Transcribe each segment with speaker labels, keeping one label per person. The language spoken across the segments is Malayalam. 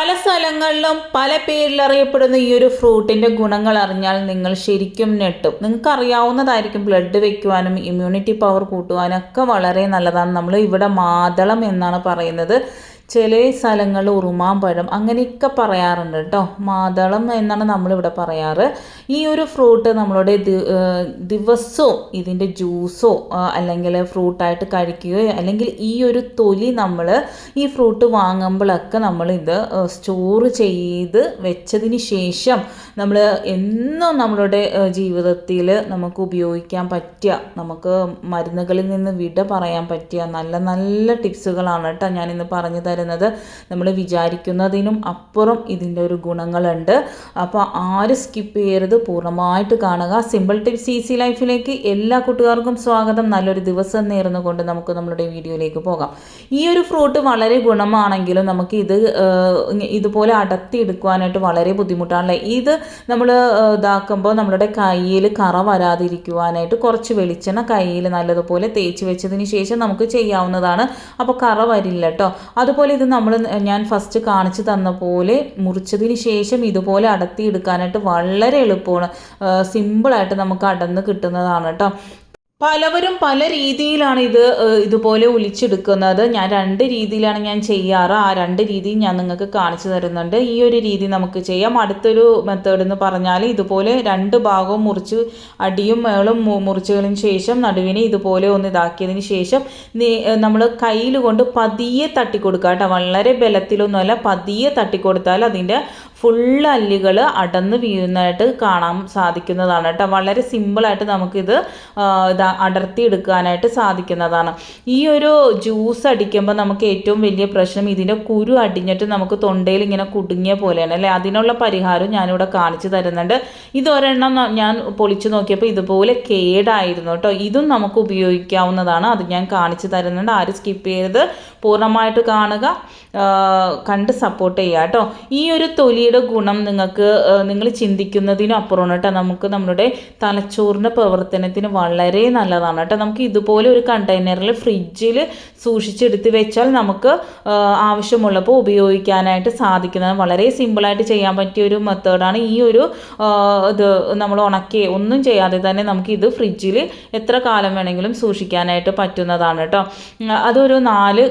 Speaker 1: പല സ്ഥലങ്ങളിലും പല പേരിൽ അറിയപ്പെടുന്ന ഈ ഒരു ഫ്രൂട്ടിൻ്റെ ഗുണങ്ങൾ അറിഞ്ഞാൽ നിങ്ങൾ ശരിക്കും ഞെട്ടും. നിങ്ങൾക്ക് അറിയാവുന്നതായിരിക്കും, ബ്ലഡ് വെക്കുവാനും ഇമ്മ്യൂണിറ്റി പവർ കൂട്ടുവാനും ഒക്കെ വളരെ നല്ലതാണ്. നമ്മൾ ഇവിടെ മാതളം എന്നാണ് പറയുന്നത്. ചില സ്ഥലങ്ങളിൽ ഉറുമാമ്പഴം അങ്ങനെയൊക്കെ പറയാറുണ്ട് കേട്ടോ. മാതളം എന്നാണ് നമ്മളിവിടെ പറയാറ്. ഈ ഒരു ഫ്രൂട്ട് നമ്മളുടെ ദിവസവും ഇതിൻ്റെ ജ്യൂസോ അല്ലെങ്കിൽ ഫ്രൂട്ടായിട്ട് കഴിക്കുകയോ അല്ലെങ്കിൽ ഈ ഒരു തൊലി നമ്മൾ ഈ ഫ്രൂട്ട് വാങ്ങുമ്പോഴൊക്കെ നമ്മളിത് സ്റ്റോർ ചെയ്ത് വെച്ചതിന് ശേഷം നമ്മൾ എന്നും നമ്മളുടെ ജീവിതത്തിൽ നമുക്ക് ഉപയോഗിക്കാൻ പറ്റിയ, നമുക്ക് മരുന്നുകളിൽ നിന്ന് വിട പറയാൻ പറ്റിയ നല്ല നല്ല ടിപ്സുകളാണ് കേട്ടോ ഞാനിന്ന് പറഞ്ഞു തരുന്നത്. നമ്മൾ വിചാരിക്കുന്നതിനും അപ്പുറം ഇതിൻ്റെ ഒരു ഗുണങ്ങളുണ്ട്. അപ്പോൾ ആര് സ്കിപ്പ് ചെയ്യരുത്, പൂർണ്ണമായിട്ട് കാണുക. സിമ്പിൾ ടിപ്സ് ഈസി ലൈഫിലേക്ക് എല്ലാ കൂട്ടുകാർക്കും സ്വാഗതം. നല്ലൊരു ദിവസം നേർന്നുകൊണ്ട് നമുക്ക് നമ്മളുടെ വീഡിയോയിലേക്ക് പോകാം. ഈ ഒരു ഫ്രൂട്ട് വളരെ ഗുണമാണെങ്കിലും നമുക്ക് ഇതുപോലെ അടർത്തിയെടുക്കുവാനായിട്ട് വളരെ ബുദ്ധിമുട്ടാണല്ലേ. ഇത് നമ്മൾ ഇതാക്കുമ്പോൾ നമ്മളുടെ കയ്യിൽ കറ വരാതിരിക്കുവാനായിട്ട് കുറച്ച് വെളിച്ചെണ്ണ കയ്യിൽ നല്ലതുപോലെ തേച്ച് വെച്ചതിന് ശേഷം നമുക്ക് ചെയ്യാവുന്നതാണ്. അപ്പോൾ കറ വരില്ല കേട്ടോ. അതുപോലെ ഇത് ഞാൻ ഫസ്റ്റ് കാണിച്ചു തന്ന പോലെ മുറിച്ചതിന് ശേഷം ഇതുപോലെ അടർത്തിയെടുക്കാനായിട്ട് വളരെ എളുപ്പമാണ്. സിമ്പിളായിട്ട് നമുക്ക് അടർന്ന് കിട്ടുന്നതാണ് കേട്ടോ. പലവരും പല രീതിയിലാണ് ഇതുപോലെ ഒലിച്ചെടുക്കുന്നത്. ഞാൻ 2 രീതിയിലാണ് ഞാൻ ചെയ്യാറ്. ആ 2 രീതിയും ഞാൻ നിങ്ങൾക്ക് കാണിച്ചു തരുന്നുണ്ട്. ഈ ഒരു രീതി നമുക്ക് ചെയ്യാം. അടുത്തൊരു മെത്തേഡ് എന്ന് പറഞ്ഞാൽ ഇതുപോലെ 2 ഭാഗവും മുറിച്ച് അടിയും മേളും മുറിച്ചതിന് ശേഷം നടുവിനെ ഇതുപോലെ ഒന്ന് ഇതാക്കിയതിന് ശേഷം നമ്മൾ കയ്യിൽ കൊണ്ട് പതിയെ തട്ടിക്കൊടുക്കുക കേട്ടോ. വളരെ ബലത്തിലൊന്നുമല്ല, പതിയെ തട്ടിക്കൊടുത്താൽ അതിൻ്റെ ഫുള്ള് അല്ലികൾ അടർന്ന് വീഴുന്നതായിട്ട് കാണാൻ സാധിക്കുന്നതാണ് കേട്ടോ. വളരെ സിമ്പിളായിട്ട് നമുക്കിത് അടർത്തി എടുക്കാനായിട്ട് സാധിക്കുന്നതാണ്. ഈ ഒരു ജ്യൂസ് അടിക്കുമ്പോൾ നമുക്ക് ഏറ്റവും വലിയ പ്രശ്നം ഇതിൻ്റെ കുരു അടിഞ്ഞിട്ട് നമുക്ക് തൊണ്ടയിൽ ഇങ്ങനെ കുടുങ്ങിയ പോലെയാണ് അല്ലേ. അതിനുള്ള പരിഹാരം ഞാനിവിടെ കാണിച്ചു തരുന്നുണ്ട്. ഇതൊരെണ്ണം ഞാൻ പൊളിച്ചു നോക്കിയപ്പോൾ ഇതുപോലെ കേടായിരുന്നു കേട്ടോ. ഇതും നമുക്ക് ഉപയോഗിക്കാവുന്നതാണ്. അത് ഞാൻ കാണിച്ചു തരുന്നുണ്ട്. ആരും സ്കിപ്പ് ചെയ്ത് പൂർണ്ണമായിട്ട് കാണുക, കണ്ട് സപ്പോർട്ട് ചെയ്യുക കേട്ടോ. ഈ ഒരു തൊലിയുടെ ഗുണം നിങ്ങൾ ചിന്തിക്കുന്നതിനും അപ്പുറമാണ് കേട്ടോ. നമുക്ക് നമ്മുടെ തലച്ചോറിൻ്റെ പ്രവർത്തനത്തിന് വളരെ നല്ലതാണ് കേട്ടോ. നമുക്ക് ഇതുപോലെ ഒരു കണ്ടെയ്നറിൽ ഫ്രിഡ്ജിൽ സൂക്ഷിച്ചെടുത്ത് വെച്ചാൽ നമുക്ക് ആവശ്യമുള്ളപ്പോൾ ഉപയോഗിക്കാനായിട്ട് സാധിക്കുന്നത് വളരെ സിമ്പിളായിട്ട് ചെയ്യാൻ പറ്റിയ ഒരു മെത്തേഡാണ്. ഈ ഒരു ഇത് നമ്മൾ ഉണക്കി ഒന്നും ചെയ്യാതെ തന്നെ നമുക്കിത് ഫ്രിഡ്ജിൽ എത്ര കാലം വേണമെങ്കിലും സൂക്ഷിക്കാനായിട്ട് പറ്റുന്നതാണ് കേട്ടോ. അതൊരു 4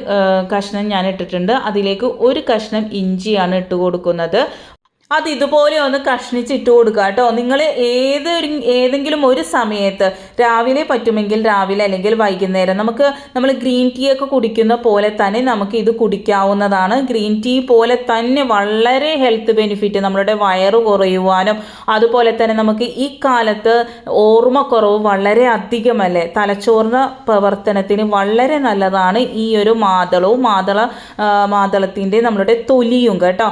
Speaker 1: കഷ്ണം ഞാൻ ഇട്ടിട്ടുണ്ട്. അതിലേക്ക് 1 കഷ്ണം ഇഞ്ചിയാണ് ഇട്ട് കൊടുക്കുന്നത്. അത് ഇതുപോലെ ഒന്ന് കഷ്ണിച്ചിട്ട് കൊടുക്കുക കേട്ടോ. നിങ്ങൾ ഏതെങ്കിലും ഒരു സമയത്ത് രാവിലെ പറ്റുമെങ്കിൽ രാവിലെ അല്ലെങ്കിൽ വൈകുന്നേരം നമ്മൾ ഗ്രീൻ ടീ ഒക്കെ കുടിക്കുന്ന പോലെ തന്നെ നമുക്ക് ഇത് കുടിക്കാവുന്നതാണ്. ഗ്രീൻ ടീ പോലെ തന്നെ വളരെ ഹെൽത്ത് ബെനിഫിറ്റ്, നമ്മളുടെ വയറ് കുറയുവാനും അതുപോലെ തന്നെ നമുക്ക് ഈ കാലത്ത് ഓർമ്മക്കുറവ് വളരെ അധികമല്ലേ, തലച്ചോറിന് പ്രവർത്തനത്തിന് വളരെ നല്ലതാണ് ഈ ഒരു മാതളത്തിൻ്റെ നമ്മളുടെ തൊലിയും കേട്ടോ.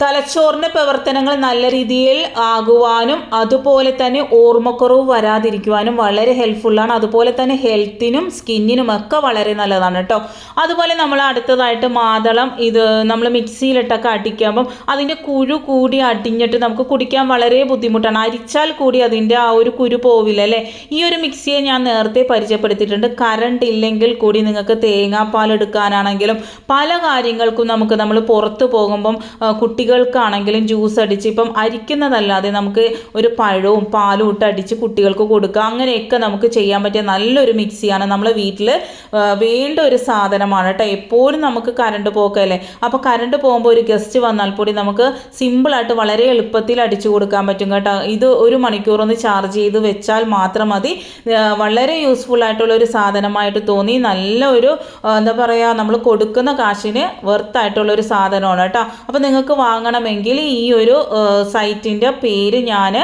Speaker 1: തലച്ചോറിൻ്റെ പ്രവർത്തനങ്ങൾ നല്ല രീതിയിൽ ആകുവാനും അതുപോലെ തന്നെ ഓർമ്മക്കുറവ് വരാതിരിക്കുവാനും വളരെ ഹെൽപ്ഫുള്ളാണ്. അതുപോലെ തന്നെ ഹെൽത്തിനും സ്കിന്നിനും ഒക്കെ വളരെ നല്ലതാണ് കേട്ടോ. അതുപോലെ നമ്മൾ അടുത്തതായിട്ട് മാതളം ഇത് നമ്മൾ മിക്സിയിലിട്ടൊക്കെ അടിക്കുമ്പം അതിൻ്റെ കുരു കൂടി അടിഞ്ഞിട്ട് നമുക്ക് കുടിക്കാൻ വളരെ ബുദ്ധിമുട്ടാണ്. അരിച്ചാൽ കൂടി അതിൻ്റെ ആ ഒരു കുരു പോവില്ല അല്ലേ. ഈ ഒരു മിക്സിയെ ഞാൻ നേരത്തെ പരിചയപ്പെടുത്തിയിട്ടുണ്ട്. കറണ്ട് ഇല്ലെങ്കിൽ കൂടി നിങ്ങൾക്ക് തേങ്ങാപ്പാൽ എടുക്കാനാണെങ്കിലും പല കാര്യങ്ങൾക്കും നമ്മൾ പുറത്ത് പോകുമ്പം കുട്ടികൾക്കാണെങ്കിലും ജ്യൂസ് അടിച്ച് ഇപ്പം അരിക്കുന്നതല്ലാതെ നമുക്ക് ഒരു പഴവും പാലും ഇട്ട് അടിച്ച് കുട്ടികൾക്ക് കൊടുക്കുക. അങ്ങനെയൊക്കെ നമുക്ക് ചെയ്യാൻ പറ്റിയ നല്ലൊരു മിക്സിയാണ്. നമ്മളെ വീട്ടിൽ വേണ്ട ഒരു സാധനമാണ് കേട്ടോ. എപ്പോഴും നമുക്ക് കറണ്ട് പോക്കല്ലേ. അപ്പോൾ കറണ്ട് പോകുമ്പോൾ ഒരു ഗസ്റ്റ് വന്നാൽ കൂടി നമുക്ക് സിമ്പിളായിട്ട് വളരെ എളുപ്പത്തിൽ അടിച്ചു കൊടുക്കാൻ പറ്റും കേട്ടോ. ഇത് 1 മണിക്കൂറൊന്ന് ചാർജ് ചെയ്ത് വെച്ചാൽ മാത്രം മതി. വളരെ യൂസ്ഫുൾ ആയിട്ടുള്ള ഒരു സാധനമായിട്ട് തോന്നി. നല്ല ഒരു എന്താ പറയുക, നമ്മൾ കൊടുക്കുന്ന കാശിന് വെർത്തായിട്ടുള്ളൊരു സാധനമാണ് കേട്ടോ. അപ്പോൾ നിങ്ങൾക്ക് വാങ്ങണമെങ്കിൽ ഈ ഒരു സൈറ്റിൻ്റെ പേര് ഞാൻ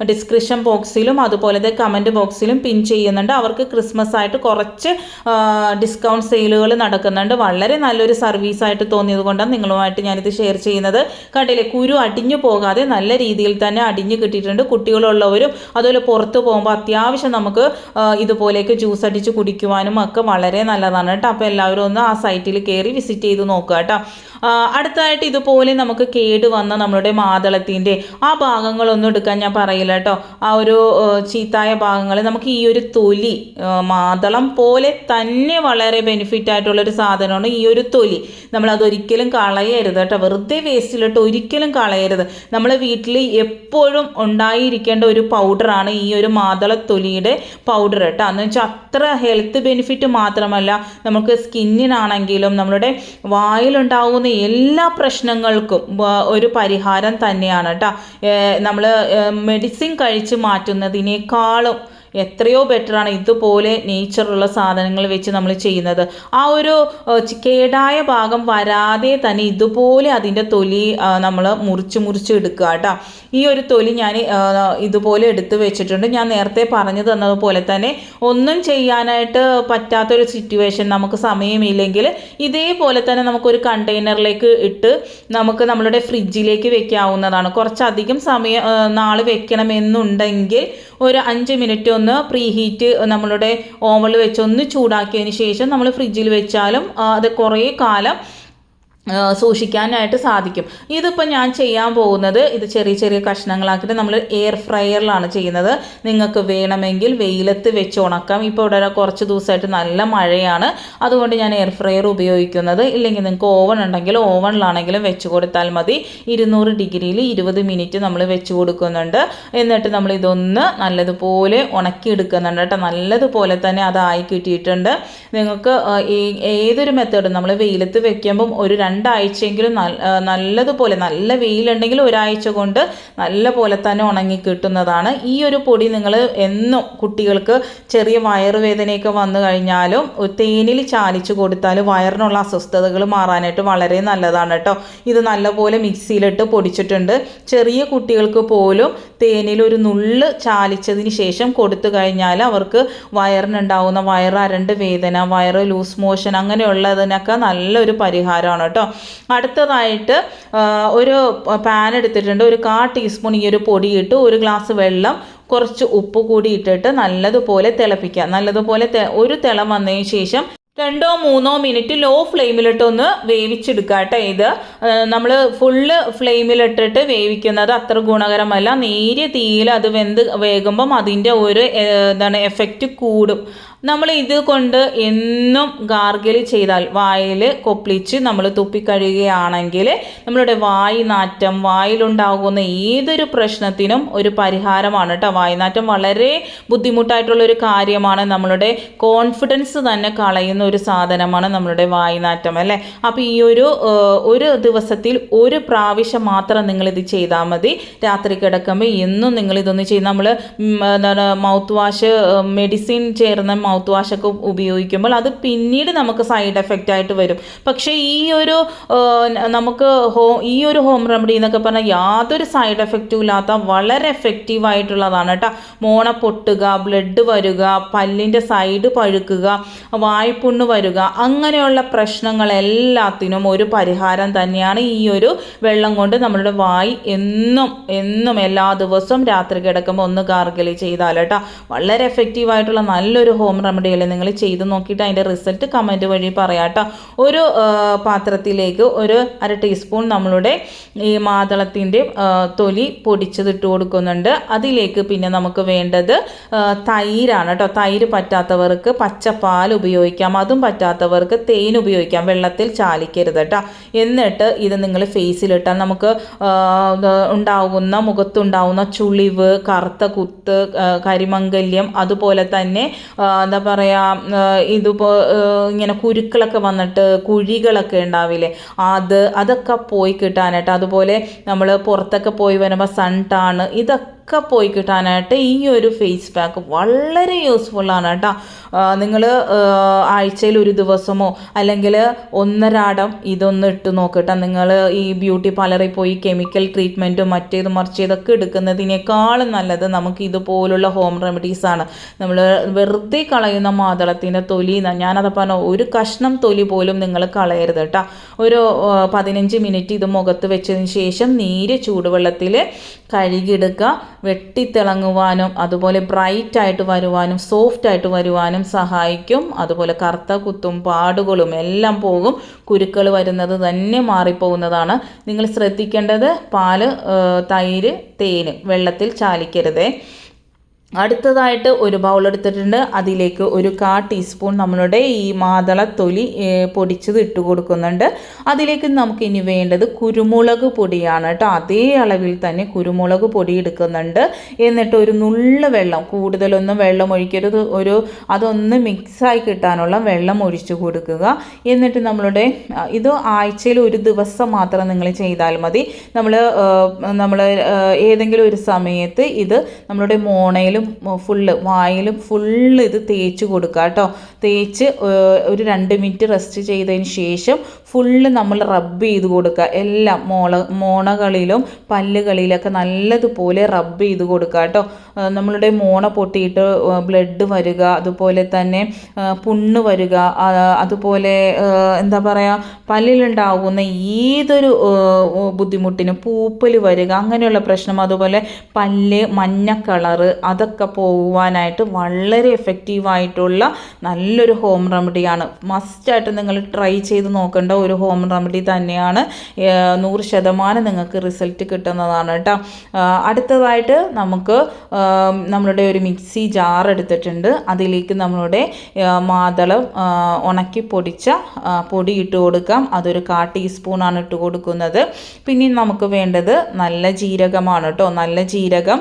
Speaker 1: ഡിസ്ക്രിപ്ഷൻ ബോക്സിലും അതുപോലെ കമൻറ്റ് ബോക്സിലും പിൻ ചെയ്യുന്നുണ്ട്. അവർക്ക് ക്രിസ്മസ് ആയിട്ട് കുറച്ച് ഡിസ്കൗണ്ട് സെയിലുകൾ നടക്കുന്നുണ്ട്. വളരെ നല്ലൊരു സർവീസായിട്ട് തോന്നിയത് കൊണ്ടാണ് നിങ്ങളുമായിട്ട് ഞാനിത് ഷെയർ ചെയ്യുന്നത്. കണ്ടില്ലേ, കുരു അടിഞ്ഞു പോകാതെ നല്ല രീതിയിൽ തന്നെ അടിഞ്ഞു കിട്ടിയിട്ടുണ്ട്. കുട്ടികളുള്ളവരും അതുപോലെ പുറത്ത് പോകുമ്പോൾ അത്യാവശ്യം നമുക്ക് ഇതുപോലെയൊക്കെ ജ്യൂസ് അടിച്ച് കുടിക്കുവാനും ഒക്കെ വളരെ നല്ലതാണ് കേട്ടോ. അപ്പോൾ എല്ലാവരും ഒന്ന് ആ സൈറ്റിൽ കയറി വിസിറ്റ് ചെയ്ത് നോക്കുക കേട്ടോ. അടുത്തതായിട്ട് ഇതുപോലെ നമുക്ക് കേട് വന്ന നമ്മളുടെ മാതളത്തിൻ്റെ ആ ഭാഗങ്ങളൊന്നും എടുക്കാൻ ഞാൻ പറയില്ല കേട്ടോ. ആ ഒരു ചീത്തായ ഭാഗങ്ങൾ നമുക്ക് ഈ ഒരു തൊലി, മാതളം പോലെ തന്നെ വളരെ ബെനിഫിറ്റ് ആയിട്ടുള്ളൊരു സാധനമാണ് ഈ ഒരു തൊലി. നമ്മളതൊരിക്കലും കളയരുത് കേട്ടോ, വെറുതെ വേസ്റ്റിലിട്ട് ഒരിക്കലും കളയരുത്. നമ്മളെ വീട്ടിൽ എപ്പോഴും ഉണ്ടായിരിക്കേണ്ട ഒരു പൗഡറാണ് ഈ ഒരു മാതളത്തൊലിയുടെ പൗഡർ കേട്ടോ. എന്ന് വെച്ചാൽ അത്ര ഹെൽത്ത് ബെനിഫിറ്റ് മാത്രമല്ല, നമുക്ക് സ്കിന്നിനാണെങ്കിലും നമ്മളുടെ വായിലുണ്ടാകുന്ന എല്ലാ പ്രശ്നങ്ങൾക്കും ഒരു പരിഹാരം തന്നെയാണ് കേട്ടോ. നമ്മൾ മെഡിസിൻ കഴിച്ച് മാറ്റുന്നതിനേക്കാളും എത്രയോ ബെറ്ററാണ് ഇതുപോലെ നേച്ചറുള്ള സാധനങ്ങൾ വെച്ച് നമ്മൾ ചെയ്യുന്നത്. ആ ഒരു കേടായ ഭാഗം വരാതെ തന്നെ ഇതുപോലെ അതിൻ്റെ തൊലി നമ്മൾ മുറിച്ച് എടുക്കുക കേട്ടോ. ഈ ഒരു തൊലി ഞാൻ ഇതുപോലെ എടുത്ത് വെച്ചിട്ടുണ്ട്. ഞാൻ നേരത്തെ പറഞ്ഞു തന്നതുപോലെ തന്നെ ഒന്നും ചെയ്യാനായിട്ട് പറ്റാത്തൊരു സിറ്റുവേഷൻ, നമുക്ക് സമയമില്ലെങ്കിൽ ഇതേപോലെ തന്നെ നമുക്കൊരു കണ്ടെയ്നറിലേക്ക് ഇട്ട് നമുക്ക് നമ്മളുടെ ഫ്രിഡ്ജിലേക്ക് വെക്കാവുന്നതാണ്. കുറച്ചധികം നാൾ വെക്കണമെന്നുണ്ടെങ്കിൽ ഒരു 5 മിനിറ്റ് ഒന്ന് പ്രീ ഹീറ്റ് നമ്മളുടെ ഓവനിൽ വെച്ച് ഒന്ന് ചൂടാക്കിയതിന് ശേഷം നമ്മൾ ഫ്രിഡ്ജിൽ വെച്ചാലും അത് കുറേ കാലം സൂക്ഷിക്കാനായിട്ട് സാധിക്കും. ഇതിപ്പോൾ ഞാൻ ചെയ്യാൻ പോകുന്നത് ഇത് ചെറിയ ചെറിയ കഷ്ണങ്ങളാക്കിയിട്ട് നമ്മൾ എയർ ഫ്രയറിലാണ് ചെയ്യുന്നത്. നിങ്ങൾക്ക് വേണമെങ്കിൽ വെയിലത്ത് വെച്ച് ഉണക്കാം. ഇപ്പോൾ ഇവിടെ കുറച്ച് ദിവസമായിട്ട് നല്ല മഴയാണ്, അതുകൊണ്ട് ഞാൻ എയർ ഫ്രയർ ഉപയോഗിക്കുന്നത്. ഇല്ലെങ്കിൽ നിങ്ങൾക്ക് ഓവൻ ഉണ്ടെങ്കിൽ ഓവനിലാണെങ്കിലും വെച്ച് കൊടുത്താൽ മതി. 200 ഡിഗ്രിയിൽ 20 മിനിറ്റ് നമ്മൾ വെച്ച് കൊടുക്കുന്നുണ്ട്. എന്നിട്ട് നമ്മൾ ഇതൊന്ന് നല്ലതുപോലെ ഉണക്കിയെടുക്കുന്നുണ്ട് കേട്ടോ. നല്ലതുപോലെ തന്നെ അതായി കിട്ടിയിട്ടുണ്ട്. നിങ്ങൾക്ക് ഏതൊരു മെത്തേഡും നമ്മൾ വെയിലത്ത് വെക്കുമ്പം ഒരു 2 ആഴ്ചയെങ്കിലും നല്ലതുപോലെ, നല്ല വെയിലുണ്ടെങ്കിൽ 1 ആഴ്ച കൊണ്ട് നല്ല പോലെ തന്നെ ഉണങ്ങി കിട്ടുന്നതാണ്. ഈ ഒരു പൊടി നിങ്ങൾ എന്നും കുട്ടികൾക്ക് ചെറിയ വയറുവേദനയൊക്കെ വന്നു കഴിഞ്ഞാലും തേനിൽ ചാലിച്ച് കൊടുത്താൽ വയറിനുള്ള അസ്വസ്ഥതകൾ മാറാനായിട്ട് വളരെ നല്ലതാണ് കേട്ടോ. ഇത് നല്ലപോലെ മിക്സിയിലിട്ട് പൊടിച്ചിട്ടുണ്ട്. ചെറിയ കുട്ടികൾക്ക് പോലും തേനിൽ ഒരു നുള്ള് ചാലിച്ചതിന് ശേഷം കൊടുത്തു കഴിഞ്ഞാൽ അവർക്ക് വയറിനുണ്ടാവുന്ന വയറരണ്ട് വേദന, വയറ് ലൂസ് മോഷൻ അങ്ങനെയുള്ളതിനൊക്കെ നല്ലൊരു പരിഹാരമാണ് കേട്ടോ. അടുത്തതായിട്ട് ഒരു പാൻ എടുത്തിട്ടുണ്ട്. ഒരു 1/4 ടീസ്പൂൺ ഈ ഒരു പൊടി ഇട്ട് 1 ഗ്ലാസ് വെള്ളം കുറച്ച് ഉപ്പ് കൂടി ഇട്ടിട്ട് നല്ലതുപോലെ തിളപ്പിക്കുക. നല്ലതുപോലെ ഒരു തിള വന്നതിന് ശേഷം 2-3 മിനിറ്റ് ലോ ഫ്ലെയിമിലിട്ടൊന്ന് വേവിച്ചെടുക്കുക കേട്ടോ. ഇത് നമ്മൾ ഫുള്ള് ഫ്ലെയിമിലിട്ടിട്ട് വേവിക്കുന്നത് അത്ര ഗുണകരമല്ല. നേരിയ തീയിൽ അത് വേകുമ്പം അതിൻ്റെ ഒരു എഫക്റ്റ് കൂടും. നമ്മൾ ഇത് കൊണ്ട് എന്നും ഗാർഗിൾ ചെയ്താൽ, വായിൽ കൊപ്പിളിച്ച് നമ്മൾ തുപ്പിക്കഴിയുകയാണെങ്കിൽ നമ്മളുടെ വായു നാറ്റം, വായിലുണ്ടാകുന്ന ഏതൊരു പ്രശ്നത്തിനും ഒരു പരിഹാരമാണ് കേട്ടോ. വായുനാറ്റം വളരെ ബുദ്ധിമുട്ടായിട്ടുള്ളൊരു കാര്യമാണ്. നമ്മളുടെ കോൺഫിഡൻസ് തന്നെ കളയുന്ന ഒരു സാധനമാണ് നമ്മളുടെ വായുനാറ്റം അല്ലേ. അപ്പോൾ ഈ ഒരു ദിവസത്തിൽ 1 പ്രാവശ്യം മാത്രം നിങ്ങളിത് ചെയ്താൽ മതി. രാത്രി കിടക്കുമ്പോൾ എന്നും നിങ്ങളിതൊന്ന് ചെയ്ത്, നമ്മൾ മൗത്ത് വാഷ്, മെഡിസിൻ ചേർന്ന മൗത്ത് വാഷൊക്കെ ഉപയോഗിക്കുമ്പോൾ അത് പിന്നീട് നമുക്ക് സൈഡ് എഫക്റ്റ് ആയിട്ട് വരും. പക്ഷേ നമുക്ക് ഈ ഒരു ഹോം റെമഡി എന്നൊക്കെ പറഞ്ഞാൽ യാതൊരു സൈഡ് എഫക്റ്റും ഇല്ലാത്ത വളരെ എഫക്റ്റീവായിട്ടുള്ളതാണ് കേട്ടോ. മോണ പൊട്ടുക, ബ്ലഡ് വരിക, പല്ലിൻ്റെ സൈഡ് പഴുക്കുക, വായ്പുണ്ണ് വരിക, അങ്ങനെയുള്ള പ്രശ്നങ്ങളെല്ലാത്തിനും ഒരു പരിഹാരം തന്നെയാണ് ഈ ഒരു വെള്ളം കൊണ്ട് നമ്മളുടെ വായ് എന്നും എല്ലാ ദിവസവും രാത്രി കിടക്കുമ്പോൾ ഒന്ന് ഗാർഗിൾ ചെയ്താൽ കേട്ടോ. വളരെ എഫക്റ്റീവായിട്ടുള്ള നല്ലൊരു ഹോം റെമഡികൾ നിങ്ങൾ ചെയ്ത് നോക്കിയിട്ട് അതിൻ്റെ റിസൾട്ട് കമൻറ്റ് വഴി പറയാം കേട്ടോ. ഒരു പാത്രത്തിലേക്ക് 1/2 ടീസ്പൂൺ നമ്മളുടെ ഈ മാതളത്തിൻ്റെ തൊലി പൊടിച്ചതിട്ട് കൊടുക്കുന്നുണ്ട്. അതിലേക്ക് പിന്നെ നമുക്ക് വേണ്ടത് തൈരാണ് കേട്ടോ. തൈര് പറ്റാത്തവർക്ക് പച്ചപ്പാൽ ഉപയോഗിക്കാം, അതും പറ്റാത്തവർക്ക് തേൻ ഉപയോഗിക്കാം. വെള്ളത്തിൽ ചാലിക്കരുത് കേട്ടോ. എന്നിട്ട് ഇത് നിങ്ങൾ ഫേസിലിട്ടാൽ നമുക്ക് മുഖത്തുണ്ടാവുന്ന ചുളിവ്, കറുത്ത കുത്ത്, കരിമംഗല്യം, അതുപോലെ തന്നെ എന്താ പറയുക, ഇങ്ങനെ കുരുക്കളൊക്കെ വന്നിട്ട് കുഴികളൊക്കെ ഉണ്ടാവില്ലേ, അതൊക്കെ പോയി കിട്ടാനായിട്ട്, അതുപോലെ നമ്മൾ പുറത്തൊക്കെ പോയി വരുമ്പോൾ സൺ ടാൺ, ഇതൊക്കെ പോയി കിട്ടാനായിട്ട് ഈ ഒരു ഫേസ് പാക്ക് വളരെ യൂസ്ഫുള്ളാണ് കേട്ടോ. നിങ്ങൾ ആഴ്ചയിൽ 1 ദിവസമോ അല്ലെങ്കിൽ 1.5 അടം ഇതൊന്ന് ഇട്ട് നോക്കട്ടോ. നിങ്ങൾ ഈ ബ്യൂട്ടി പാർലറിൽ പോയി കെമിക്കൽ ട്രീറ്റ്മെൻറ്റും മറ്റേത് മറിച്ച് ഇതൊക്കെ എടുക്കുന്നതിനേക്കാളും നല്ലത് നമുക്ക് ഇതുപോലുള്ള ഹോം റെമഡീസാണ്. നമ്മൾ വെറുതെ കളയുന്ന മാതളത്തിൻ്റെ തൊലി, ഞാനത് പറഞ്ഞ ഒരു കഷ്ണം തൊലി പോലും നിങ്ങൾ കളയരുത് കേട്ടോ. ഒരു 15 മിനിറ്റ് ഇത് മുഖത്ത് വെച്ചതിന് ശേഷം ചൂടുവെള്ളത്തിൽ കഴുകിയെടുക്കുക. വെട്ടിത്തിളങ്ങുവാനും അതുപോലെ ബ്രൈറ്റായിട്ട് വരുവാനും സോഫ്റ്റായിട്ട് വരുവാനും സഹായിക്കും. അതുപോലെ കറുത്ത കുത്തും പാടുകളും എല്ലാം പോകും. കുരുക്കൾ വരുന്നത് തന്നെ മാറിപ്പോകുന്നതാണ്. നിങ്ങൾ ശ്രദ്ധിക്കേണ്ടത് പാല്, തൈര്, തേന് വെള്ളത്തിൽ ചാലിക്കരുതേ. അടുത്തതായിട്ട് ഒരു ബൗൾ എടുത്തിട്ടുണ്ട്. അതിലേക്ക് ഒരു 1/4 ടീസ്പൂൺ നമ്മളുടെ ഈ മാതളത്തൊലി പൊടിച്ചത് ഇട്ട് കൊടുക്കുന്നുണ്ട്. അതിലേക്ക് നമുക്ക് ഇനി വേണ്ടത് കുരുമുളക് പൊടിയാണ് കേട്ടോ. അതേ അളവിൽ തന്നെ കുരുമുളക് പൊടി എടുക്കുന്നുണ്ട്. എന്നിട്ട് ഒരു നുള്ള വെള്ളം, കൂടുതലൊന്നും വെള്ളം ഒഴിക്കരുത്, അതൊന്ന് മിക്സായി കിട്ടാനുള്ള വെള്ളം ഒഴിച്ചു കൊടുക്കുക. എന്നിട്ട് നമ്മളുടെ ഇത് ആഴ്ചയിൽ ഒരു ദിവസം മാത്രം നിങ്ങൾ ചെയ്താൽ മതി. നമ്മൾ ഏതെങ്കിലും ഒരു സമയത്ത് ഇത് നമ്മളുടെ മോണയിലും വായിലും ഫുള്ള് ഇത് തേച്ച് കൊടുക്കുക കേട്ടോ. തേച്ച് ഒരു 2 മിനിറ്റ് റെസ്റ്റ് ചെയ്തതിന് ശേഷം ഫുള്ള് നമ്മൾ റബ്ബ് ചെയ്ത് കൊടുക്കുക. എല്ലാം മോണകളിലും പല്ലുകളിലൊക്കെ നല്ലതുപോലെ റബ്ബ് ചെയ്ത് കൊടുക്കുക കേട്ടോ. നമ്മളുടെ മോണ പൊട്ടിയിട്ട് ബ്ലഡ് വരിക, അതുപോലെ തന്നെ പുണ്ണ് വരിക, അതുപോലെ എന്താ പറയുക, പല്ലിലുണ്ടാകുന്ന ഏതൊരു ബുദ്ധിമുട്ടിനും പൂപ്പൽ വരിക, അങ്ങനെയുള്ള പ്രശ്നം, അതുപോലെ പല്ല് മഞ്ഞ കളറ്, അതൊക്കെ പോകുവാനായിട്ട് വളരെ എഫക്റ്റീവായിട്ടുള്ള നല്ലൊരു ഹോം റെമഡിയാണ്. മസ്റ്റായിട്ട് നിങ്ങൾ ട്രൈ ചെയ്ത് നോക്കേണ്ട ഒരു ഹോം റെമഡി തന്നെയാണ്. 100% നിങ്ങൾക്ക് റിസൾട്ട് കിട്ടുന്നതാണ് കേട്ടോ. അടുത്തതായിട്ട് നമുക്ക് നമ്മളുടെ ഒരു മിക്സി ജാർ എടുത്തിട്ടുണ്ട്. അതിലേക്ക് നമ്മളുടെ മാതളം ഉണക്കി പൊടിച്ച പൊടി ഇട്ട് കൊടുക്കാം. അതൊരു 1/4 ടീസ്പൂണാണ് ഇട്ട് കൊടുക്കുന്നത്. പിന്നെ നമുക്ക് വേണ്ടത് നല്ല ജീരകമാണ് കേട്ടോ. നല്ല ജീരകം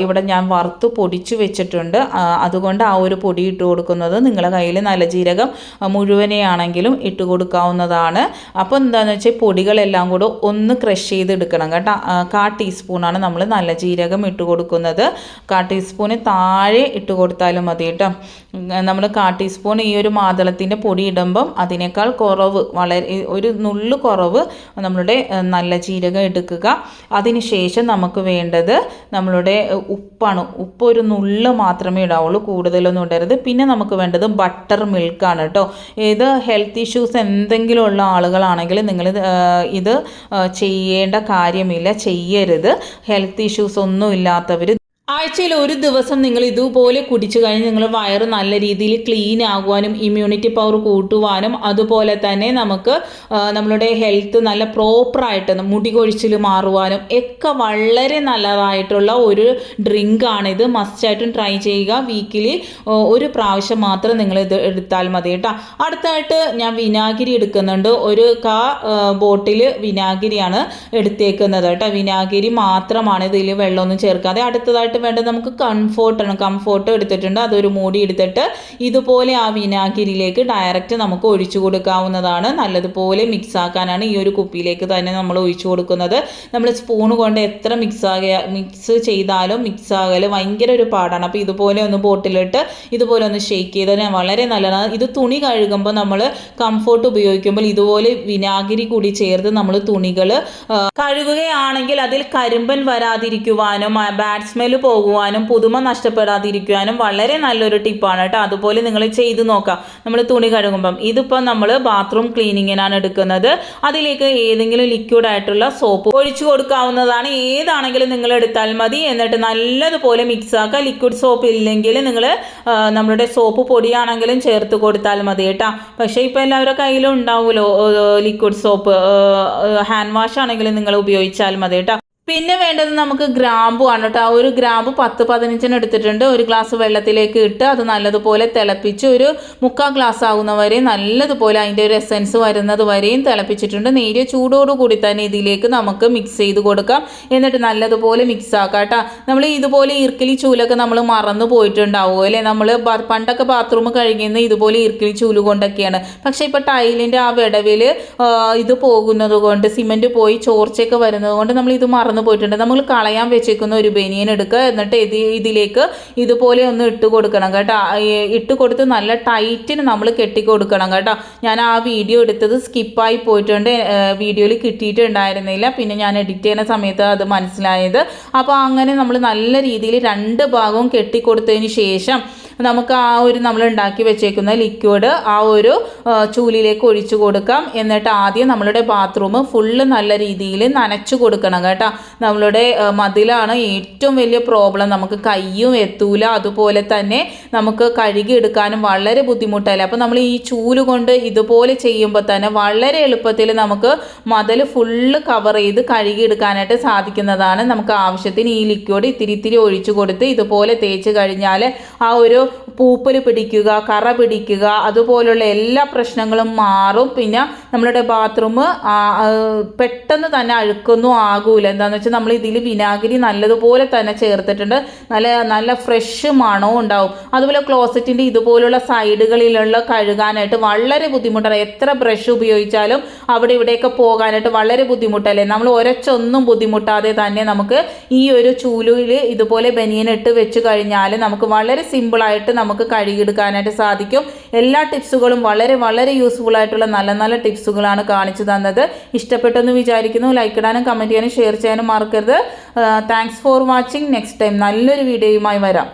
Speaker 1: ഇവിടെ ഞാൻ വറുത്ത് പൊടിച്ചു വെച്ചിട്ടുണ്ട്. അതുകൊണ്ട് ആ ഒരു പൊടി ഇട്ട് കൊടുക്കുന്നത്. നിങ്ങളുടെ കയ്യിൽ നല്ല ജീരകം മുഴുവനെയാണെങ്കിലും ഇട്ട് കൊടുക്കാവുന്നതാണ്. അപ്പോൾ എന്താണെന്ന് വെച്ചാൽ പൊടികളെല്ലാം കൂടെ ഒന്ന് ക്രഷ് ചെയ്തെടുക്കണം കേട്ടോ. 1/4 ടീസ്പൂണാണ് നമ്മൾ നല്ല ജീരകം ഇട്ട് കൊടുക്കുന്നത്. 1/4 ടീസ്പൂണ് താഴെ ഇട്ട് കൊടുത്താലും മതി കേട്ടോ. നമ്മൾ 1/4 ടീസ്പൂൺ ഈ ഒരു മാതളത്തിൻ്റെ പൊടി ഇടുമ്പം അതിനേക്കാൾ കുറവ്, വളരെ ഒരു നുള്ളു കുറവ് നമ്മളുടെ നല്ല ജീരകം എടുക്കുക. അതിനുശേഷം നമുക്ക് വേണ്ടത് നമ്മളുടെ ഉപ്പാണ്. ഉപ്പ് ഒരു നുള്ള് മാത്രമേ ഇടാവുള്ളൂ, കൂടുതലൊന്നും ഇടരുത്. പിന്നെ നമുക്ക് വേണ്ടത് ബട്ടർ മിൽക്കാണ് കേട്ടോ. ഇത് ഹെൽത്ത് ഇഷ്യൂസ് എന്തെങ്കിലും ഉള്ള ആളുകളാണെങ്കിൽ നിങ്ങൾ ഇത് ചെയ്യേണ്ട കാര്യമില്ല, ചെയ്യരുത്. ഹെൽത്ത് ഇഷ്യൂസ് ഒന്നും ഇല്ലാത്തവർ ആഴ്ചയിൽ ഒരു ദിവസം നിങ്ങൾ ഇതുപോലെ കുടിച്ചു കഴിഞ്ഞ് നിങ്ങൾ വയറ് നല്ല രീതിയിൽ ക്ലീൻ ആകുവാനും ഇമ്മ്യൂണിറ്റി പവർ കൂട്ടുവാനും അതുപോലെ തന്നെ നമുക്ക് നമ്മളുടെ ഹെൽത്ത് നല്ല പ്രോപ്പറായിട്ട് മുടി കൊഴിച്ചിൽ മാറുവാനും ഒക്കെ വളരെ നല്ലതായിട്ടുള്ള ഒരു ഡ്രിങ്കാണിത്. മസ്റ്റായിട്ടും ട്രൈ ചെയ്യുക. വീക്കിലി ഒരു പ്രാവശ്യം മാത്രം നിങ്ങൾ ഇത് എടുത്താൽ മതി കേട്ടോ. അടുത്തായിട്ട് ഞാൻ വിനാഗിരി എടുക്കുന്നുണ്ട്. ഒരു ബോട്ടിൽ വിനാഗിരിയാണ് എടുത്തേക്കുന്നത് കേട്ടോ. വിനാഗിരി മാത്രമാണ് ഇതിൽ, വെള്ളമൊന്നും ചേർക്കാതെ. അടുത്തതായിട്ട് വേണ്ടത് നമുക്ക് കംഫോർട്ട് എടുത്തിട്ടുണ്ട്. അതൊരു മൂടി എടുത്തിട്ട് ഇതുപോലെ ആ വിനാഗിരിയിലേക്ക് ഡയറക്റ്റ് നമുക്ക് ഒഴിച്ചു കൊടുക്കാവുന്നതാണ്. നല്ലതുപോലെ മിക്സ് ആക്കാനാണ് ഈ ഒരു കുപ്പിയിലേക്ക് തന്നെ നമ്മൾ ഒഴിച്ചു കൊടുക്കുന്നത്. നമ്മൾ സ്പൂൺ കൊണ്ട് എത്ര മിക്സ് ചെയ്താലും മിക്സ് ആകൽ ഭയങ്കര ഒരു പാടാണ്. അപ്പോൾ ഇതുപോലെ ഒന്ന് ബോട്ടിലിട്ട് ഇതുപോലെ ഒന്ന് ഷെയ്ക്ക് ചെയ്താൽ വളരെ നല്ലതാണ്. ഇത് തുണി കഴുകുമ്പോൾ നമ്മൾ കംഫോർട്ട് ഉപയോഗിക്കുമ്പോൾ ഇതുപോലെ വിനാഗിരി കൂടി ചേർത്ത് നമ്മൾ തുണികൾ കഴുകുകയാണെങ്കിൽ അതിൽ കരിമ്പൻ വരാതിരിക്കുവാനും ബാഡ് സ്മെൽ പോകുവാനും പുതുമ നഷ്ടപ്പെടാതിരിക്കുവാനും വളരെ നല്ലൊരു ടിപ്പാണ് കേട്ടോ. അതുപോലെ നിങ്ങൾ ചെയ്ത് നോക്കാം. നമ്മൾ തുണി കഴുകുമ്പം ഇതിപ്പോൾ നമ്മൾ ബാത്റൂം ക്ലീനിങ്ങിനാണ് എടുക്കുന്നത്. അതിലേക്ക് ഏതെങ്കിലും ലിക്വിഡ് ആയിട്ടുള്ള സോപ്പ് ഒഴിച്ചു കൊടുക്കാവുന്നതാണ്. ഏതാണെങ്കിലും നിങ്ങൾ എടുത്താൽ മതി. എന്നിട്ട് നല്ലതുപോലെ മിക്സ് ആക്കുക. ലിക്വിഡ് സോപ്പ് ഇല്ലെങ്കിൽ നിങ്ങൾ നമ്മുടെ സോപ്പ് പൊടിയാണെങ്കിലും ചേർത്ത് കൊടുത്താൽ മതി കേട്ടോ. പക്ഷേ ഇപ്പോൾ എല്ലാവരുടെ കയ്യിലും ഉണ്ടാവുമല്ലോ ലിക്വിഡ് സോപ്പ്. ഹാൻഡ് വാഷ് ആണെങ്കിലും നിങ്ങൾ ഉപയോഗിച്ചാൽ മതി കേട്ടോ. പിന്നെ വേണ്ടത് നമുക്ക് ഗ്രാമ്പു ആണ് കേട്ടോ. ഒരു ഗ്രാമ്പു 10-15 എടുത്തിട്ടുണ്ട്. ഒരു ഗ്ലാസ് വെള്ളത്തിലേക്ക് ഇട്ട് അത് നല്ലതുപോലെ തിളപ്പിച്ച് ഒരു 3/4 ഗ്ലാസ് ആകുന്നവരെ നല്ലതുപോലെ അതിൻ്റെ ഒരു എസൻസ് വരുന്നത് വരെയും തിളപ്പിച്ചിട്ടുണ്ട്. നേരിയ ചൂടോടുകൂടി തന്നെ ഇതിലേക്ക് നമുക്ക് മിക്സ് ചെയ്ത് കൊടുക്കാം. എന്നിട്ട് നല്ലതുപോലെ മിക്സ് ആക്കാം കേട്ടോ. നമ്മൾ ഇതുപോലെ ഈർക്കിലി ചൂലൊക്കെ നമ്മൾ മറന്നു പോയിട്ടുണ്ടാവും അല്ലേ. നമ്മൾ പണ്ടൊക്കെ ബാത്റൂം കഴുകുന്ന ഇതുപോലെ ഈർക്കിലി ചൂല് കൊണ്ടൊക്കെയാണ്. പക്ഷേ ഇപ്പോൾ ടൈലിൻ്റെ ആ വിടവിൽ ഇത് പോകുന്നത് കൊണ്ട്, സിമെൻറ്റ് പോയി ചോർച്ചയൊക്കെ വരുന്നത് കൊണ്ട് നമ്മൾ ഇത് മറന്നു പോയിട്ടുണ്ട്. നമ്മൾ കളയാൻ വെച്ചേക്കുന്ന ഒരു ബനിയൻ എടുക്കുക. എന്നിട്ട് ഇതിലേക്ക് ഇതുപോലെ ഒന്ന് ഇട്ട് കൊടുക്കണം കേട്ടോ. ഇട്ട് കൊടുത്ത് നല്ല ടൈറ്റിന് നമ്മൾ കെട്ടിക്കൊടുക്കണം കേട്ടോ. ഞാൻ ആ വീഡിയോ എടുത്തത് സ്കിപ്പായി പോയിട്ടുണ്ട്. വീഡിയോയിൽ കിട്ടിയിട്ടുണ്ടായിരുന്നില്ല. പിന്നെ ഞാൻ എഡിറ്റ് ചെയ്യുന്ന സമയത്ത് അത് മനസ്സിലായത്. അപ്പോൾ അങ്ങനെ നമ്മൾ നല്ല രീതിയിൽ 2 ഭാഗവും കെട്ടിക്കൊടുത്തതിന് ശേഷം നമുക്ക് ആ ഒരു നമ്മൾ ഉണ്ടാക്കി വെച്ചേക്കുന്ന ലിക്വിഡ് ആ ഒരു ചൂലിലേക്ക് ഒഴിച്ചു കൊടുക്കാം. എന്നിട്ട് ആദ്യം നമ്മളുടെ ബാത്റൂം ഫുള്ള് നല്ല രീതിയിൽ നനച്ചു കൊടുക്കണം കേട്ടോ. നമ്മളുടെ മതിലാണ് ഏറ്റവും വലിയ പ്രോബ്ലം. നമുക്ക് കയ്യും എത്തൂല, അതുപോലെ തന്നെ നമുക്ക് കഴുകിയെടുക്കാനും വളരെ ബുദ്ധിമുട്ടല്ലേ. അപ്പോൾ നമ്മൾ ഈ ചൂല് കൊണ്ട് ഇതുപോലെ ചെയ്യുമ്പോൾ തന്നെ വളരെ എളുപ്പത്തിൽ നമുക്ക് മതിൽ ഫുള്ള് കവർ ചെയ്ത് കഴുകിയെടുക്കാനായിട്ട് സാധിക്കുന്നതാണ്. നമുക്ക് ആവശ്യത്തിന് ഈ ലിക്വിഡ് ഇത്തിരി ഒഴിച്ചു കൊടുത്ത് ഇതുപോലെ തേച്ച് കഴിഞ്ഞാൽ ആ ഒരു പൂപ്പൽ പിടിക്കുക, കറ പിടിക്കുക, അതുപോലുള്ള എല്ലാ പ്രശ്നങ്ങളും മാറും. പിന്നെ നമ്മളുടെ ബാത്റൂം പെട്ടെന്ന് തന്നെ അഴുക്കൊന്നും ആകൂല. എന്താണെന്ന് വെച്ചാൽ നമ്മൾ ഇതിൽ വിനാഗിരി നല്ലതുപോലെ തന്നെ ചേർത്തിട്ടുണ്ട്. നല്ല ഫ്രഷ് മണവും ഉണ്ടാവും. അതുപോലെ ക്ലോസറ്റിൻ്റെ ഇതുപോലുള്ള സൈഡുകളിലുള്ള കഴുകാനായിട്ട് വളരെ ബുദ്ധിമുട്ടാണ്. എത്ര ബ്രഷ് ഉപയോഗിച്ചാലും അവിടെ ഇവിടെയൊക്കെ പോകാനായിട്ട് വളരെ ബുദ്ധിമുട്ടല്ലേ. നമ്മൾ ഒരച്ചൊന്നും ബുദ്ധിമുട്ടാതെ തന്നെ നമുക്ക് ഈ ഒരു ചൂലിൽ ഇതുപോലെ ബനിയനിട്ട് വെച്ച് കഴിഞ്ഞാൽ നമുക്ക് വളരെ സിമ്പിളായിട്ട് നമുക്ക് കഴുകിയെടുക്കാനായിട്ട് സാധിക്കും. എല്ലാ ടിപ്സുകളും വളരെ യൂസ്ഫുൾ ആയിട്ടുള്ള നല്ല ടിപ്സുകളാണ് കാണിച്ചു തന്നത്. ഇഷ്ടപ്പെട്ടെന്ന് വിചാരിക്കുന്നു. ലൈക്ക് ഇടാനും കമൻറ്റ് ചെയ്യാനും ഷെയർ ചെയ്യാനും മറക്കരുത്. Thanks for watching. Next time നല്ലൊരു വീഡിയോയുമായി വരാം.